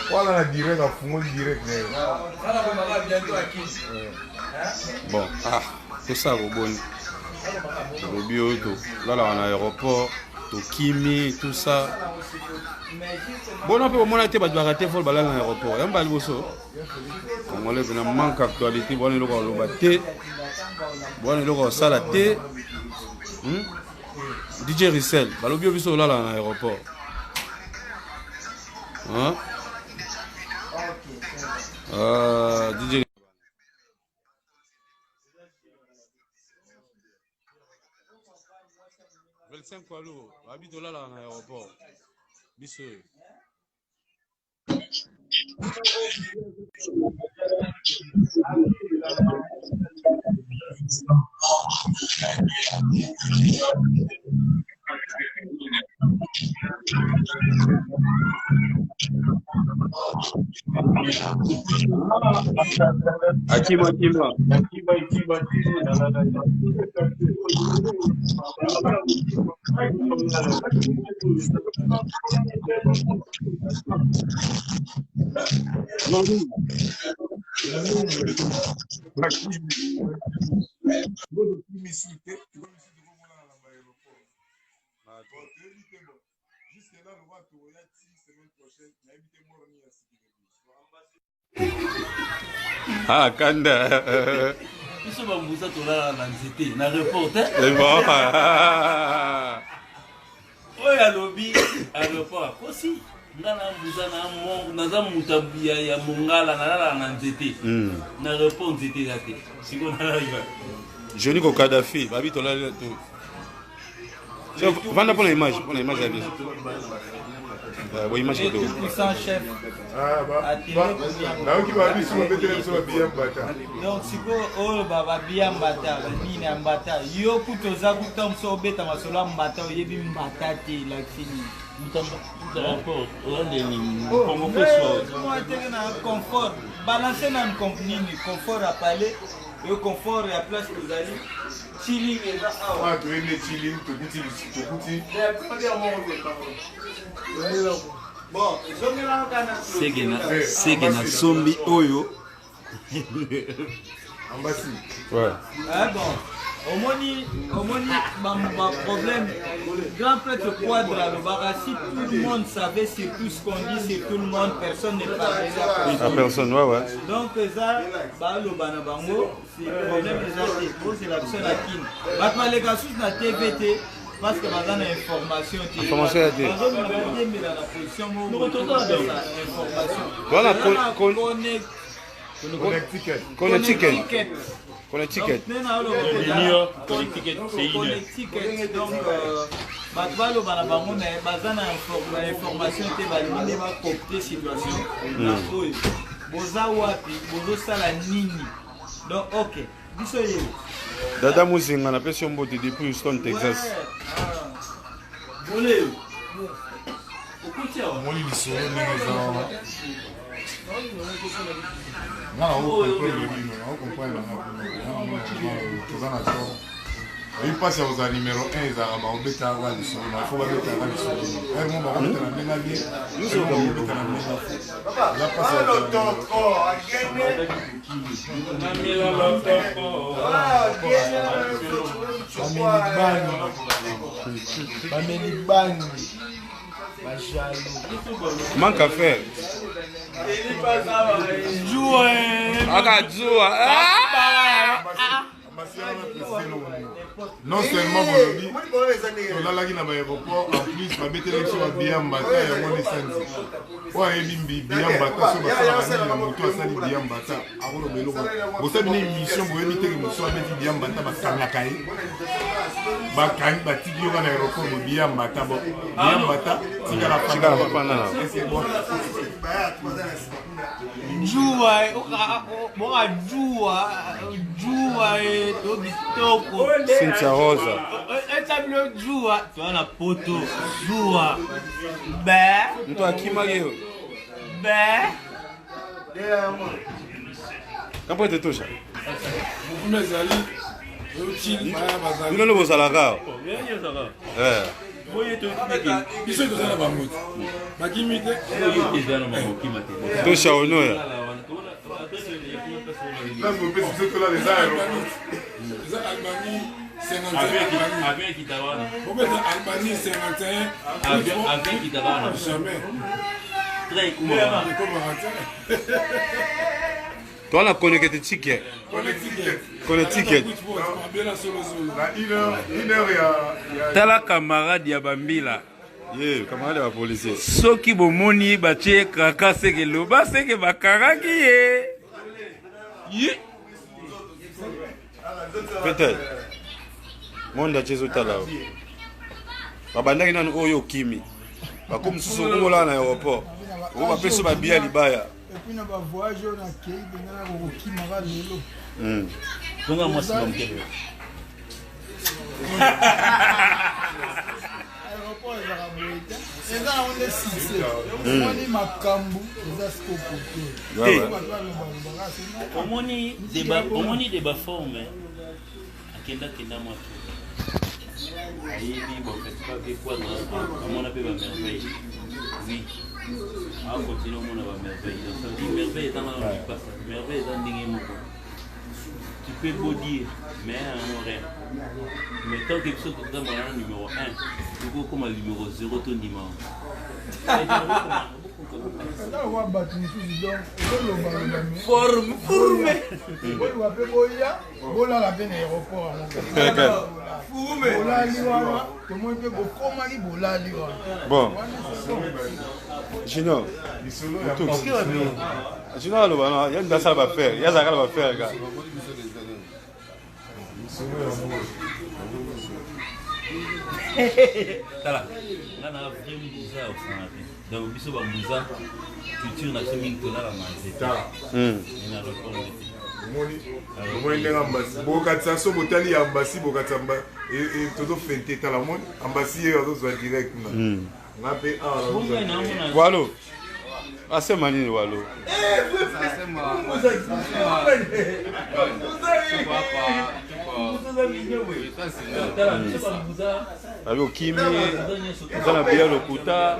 Voilà la direct, à fond direct. Bon, tout ça, bon. Le bio, là, on a l'aéroport, tout Kimi, tout ça. Bon, on peut au moins être raté pour aller à l'aéroport. Il y a un bal bosso. On a un manque d'actualité. Bon, on a le baté. Bon, on a le salaté. DJ Rissel, le bio biso là à l'aéroport. Hein? DJ 25 poids lourd, habite là à l'aéroport. Biso. Akima. Ah, Kanda. Ils sont en Moussa Tola dans l'anxiété. Na reporter. C'est bon. Oui, à lobby, à l'aéroport. Aussi. Nana Moussa na mutabia ya mungala na l'anxiété. Na report anxiété là. Si on arrive. Johnny ko Kadhafi, babi tola tout. Vanda pour l'image, la vie. Oui, image de puissant chef. Donc si vous baba bien mbata, ni na mbata. Yo kutoza kutamso beta masola mbata yebi mbata te la fini. Rapport, on est comme confort, balancer dans le confort à parler, le confort et à place que vous allez. Chilling et là. Ah, tu es chilling, tu goûtes. Bon, Segena Sombi Oyo. Ouais. Ah bon. Au moins, problème, grand prêtre quadre, si tout le monde savait c'est tout ce qu'on dit, c'est tout le monde, personne n'est parlé. Ah, personne, ouais. Donc, ça, le banabango, c'est le problème c'est la personne à qui. Maintenant, les gars, sur la TVT, parce que maintenant, l'information est. Information est. Mais dans la position, nous retournons à l'information. Voilà, Connecticut. Donc, Batbalo Banabango, Bazana information était validée, va copter situation. Boza Wapi, Bozo Sala Nini. Donc, ok. Bisoye. Dada Mouzinga, on appelle son botte depuis Houston, Texas. Volé. Il passe aux numéro 1, ils ont un bêta à la il faut mettre à la manque à faire. Non seulement aujourd'hui, on a la l'aéroport, en plus, on va mettre les bien mbata et on est sensi. Ouais, bimbi, bien mbata, sur la moto, à sali bien mbata. Vous savez, une émission, vous évitez que vous soyez bien mbata, parce qu'à la caille, bakani, batiki, on a l'aéroport, bien mbata, bien mbata, tika la pana. Jua, Cynthia Rosa. Jua, tu as la poto. Jua. Ben. Toi, qui m'a dit? Ben. Après, tu touches. bino no bozalaka to shaonoya Avion Kitawana. Albanie 51. Avion Kitawana. Jamais. Très court. toi na connecté ticket tala camarade ya bambila camarade ya policier soki bomoni batie kaka seke loba seke bakaraki ye peut-être monde achezo tala babandaki nanu oyo okimi bakomi mosusu okombola na aéroport oyo bapesi babia libaya epuis na bavoyage oyo nakei bengana kokokimaka lelo tonga mwasi bamkebe aéroport ezaka boye te eza yango nde sise omoni makambo eza sikokote bato balobaka omoni de baforme akendakenda mwaki ayebi bafestival ekwana amona mpe bamerveille oui akontinue omona bamerveille osadi merveille ezanga na lipasa merveille eza ndenge moko tu peux beau dire mais un horaire mais tant que biso tozambala na numéro 1 okokoma numéro 0 tondima wa bato mosusu donc ezolobaloba forme oluwa mpe boya bolala mpe na aéroport bolali wana tomoi mpe bokomaki bolali wana bon junior junior aloba no ya ndasala bafere yazalaka na bafere ka tala nga na vrai mbuza osana te donc biso bambuza culture na biso mingi tolala na nzete na report omoni ndenge ambasi bokatisa so botali ya ambasi bokatisa tozofente tala moni ambasi ye azozwa direct nga mpe walo asema nini walo abi okimi oza na bia lokuta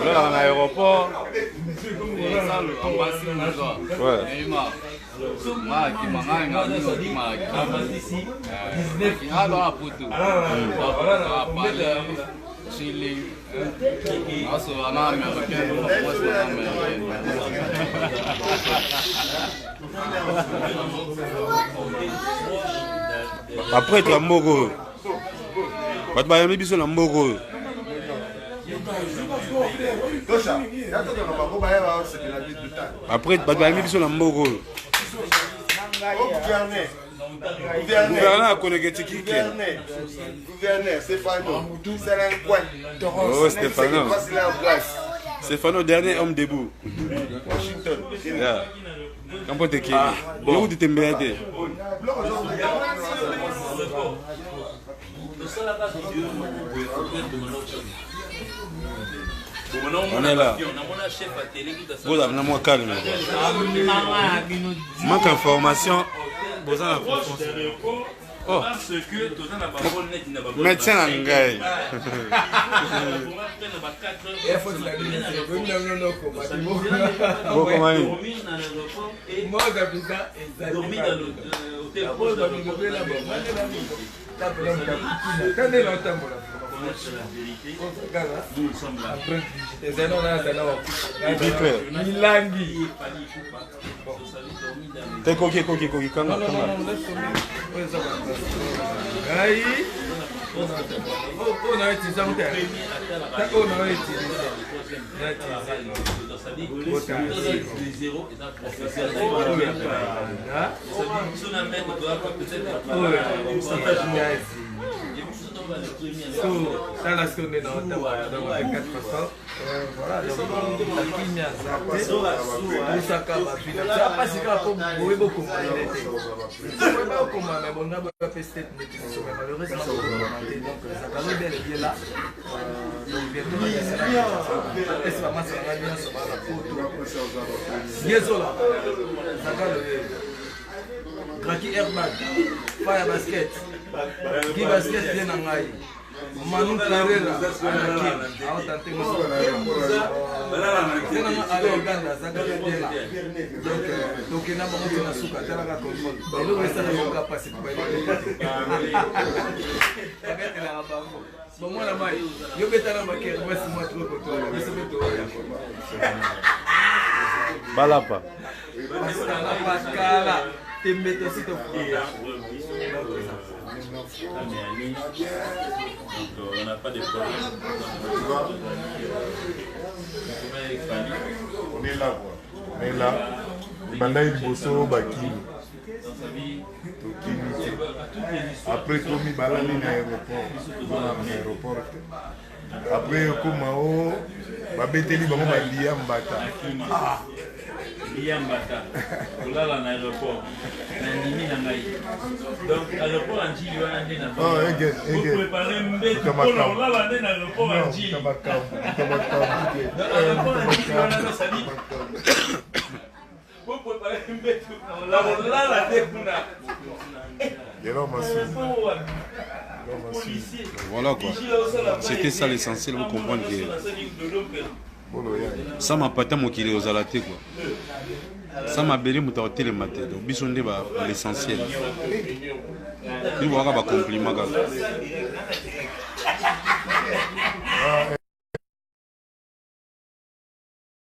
olalaka na aéroport baprêtre ya mboka oyo bato bayambi biso na mboka oyo baprêtre bato bayambi biso na mboka oyo gouverneur akoneke tikike oh Stéphano dernier homme debout yeah. Kampo teki yo kuti tembea te on est là vous avez moi calme manque d'information vous en avez oh médecin na ngai koki kanga Voilà, donc Graki Airbag, Fire Basket. Guy Basket vient na ngai. Manu Carrera anakim. Aotante mosuku. Tena ale Uganda zakale bien là. Donc tokena bango tena suka tala ka contrôle. Elo resta na yoka passer pour aller. Akete na bango. Bon moi la mai. Yo betala makere moi c'est moi trop pour toi. Biso beto ya. Balapa. Basana Pascala. Tembeto sito. Donc on n'a pas de problème. On est là quoi. On est là. Banda liboso bakini. Après Tommy balali na aéroport. Après komao babeteli bango balia mbata. Yambata, là dans l'aéroport, Nandini Nangaï. Donc, l'aéroport en Chili, on a dit Oh, again. vous préparez un bête pour là, dans l'aéroport en Chili. Dans l'aéroport en Chili, on a dit vous préparez un bête là, la découna. Voilà quoi. C'était ça l'essentiel, vous comprenez que ça m'a pas tant moqué aux alatés quoi. Ça m'a belé mon tête le matin. Donc bisous débat l'essentiel. Il va y avoir un compliment.